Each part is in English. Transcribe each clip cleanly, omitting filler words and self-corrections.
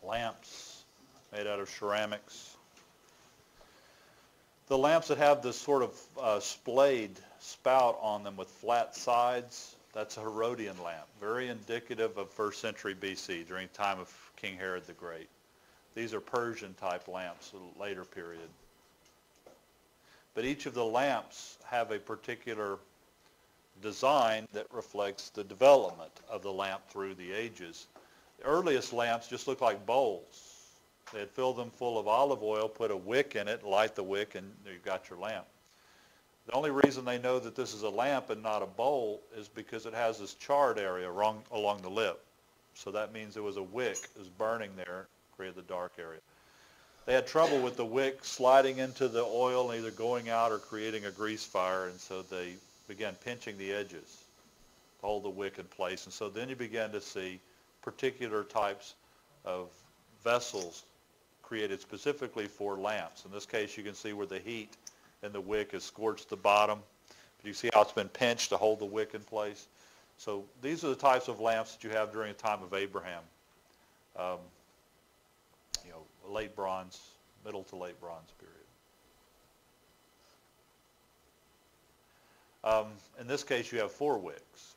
lamps made out of ceramics. The lamps that have this sort of splayed spout on them with flat sides, that's a Herodian lamp, very indicative of 1st century BC, during the time of King Herod the Great. These are Persian type lamps, a later period. But each of the lamps have a particular design that reflects the development of the lamp through the ages. The earliest lamps just look like bowls. They'd fill them full of olive oil, put a wick in it, light the wick, and you've got your lamp. The only reason they know that this is a lamp and not a bowl is because it has this charred area along the lip. So that means there was a wick that was burning there, created the dark area. They had trouble with the wick sliding into the oil and either going out or creating a grease fire, and so they began pinching the edges to hold the wick in place. And so then you began to see particular types of vessels created specifically for lamps. In this case, you can see where the heat in the wick has scorched the bottom. You see how it's been pinched to hold the wick in place. So these are the types of lamps that you have during the time of Abraham. Late bronze, middle to late bronze period. In this case, you have 4 wicks.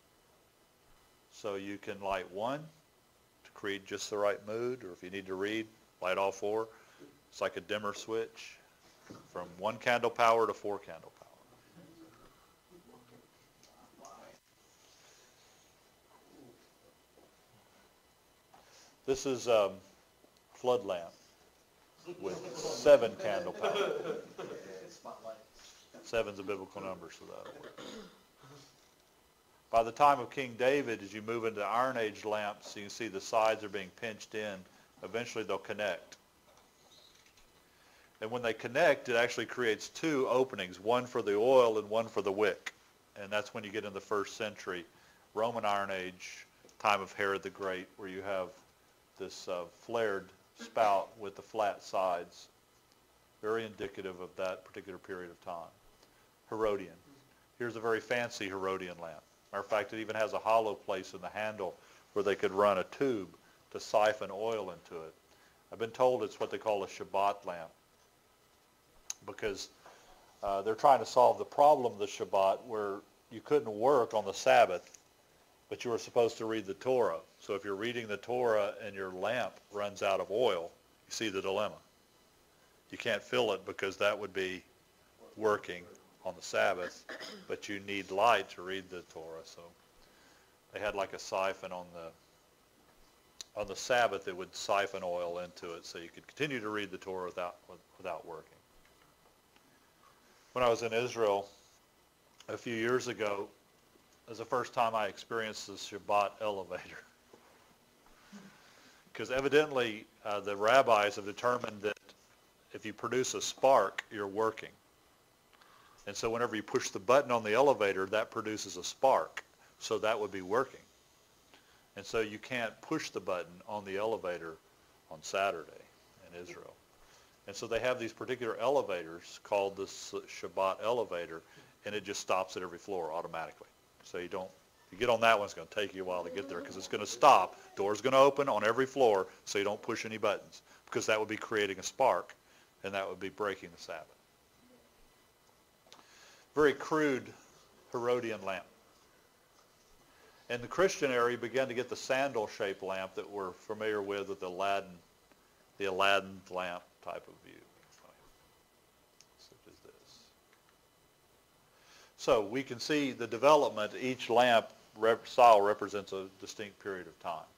So you can light one to create just the right mood, or if you need to read, light all 4. It's like a dimmer switch from 1 candle power to 4 candle power. This is flood lamp with 7 candle power. 7's a biblical number, so that'll work. By the time of King David, as you move into Iron Age lamps, you can see the sides are being pinched in. Eventually they'll connect. And when they connect, it actually creates 2 openings, one for the oil and one for the wick. And that's when you get in the 1st century Roman Iron Age, time of Herod the Great, where you have this flared spout with the flat sides, very indicative of that particular period of time. Herodian. Here's a very fancy Herodian lamp. Matter of fact, it even has a hollow place in the handle where they could run a tube to siphon oil into it. I've been told it's what they call a Shabbat lamp because they're trying to solve the problem of the Shabbat where you couldn't work on the Sabbath, but you were supposed to read the Torah. So if you're reading the Torah and your lamp runs out of oil, you see the dilemma. You can't fill it because that would be working on the Sabbath, but you need light to read the Torah. So they had like a siphon on the Sabbath. It would siphon oil into it so you could continue to read the Torah without working. When I was in Israel a few years ago, it was the first time I experienced the Shabbat elevator. Because evidently the rabbis have determined that if you produce a spark, you're working. And so whenever you push the button on the elevator, that produces a spark. So that would be working. And so you can't push the button on the elevator on Saturday in Israel. And so they have these particular elevators called the Shabbat elevator, and it just stops at every floor automatically. So you get on that one, it's going to take you a while to get there because it's going to stop. Door's going to open on every floor so you don't push any buttons because that would be creating a spark, and that would be breaking the Sabbath. Very crude Herodian lamp. In the Christian era, you began to get the sandal-shaped lamp that we're familiar with the Aladdin lamp type of view, such as this. So we can see the development. Each lamp style represents a distinct period of time.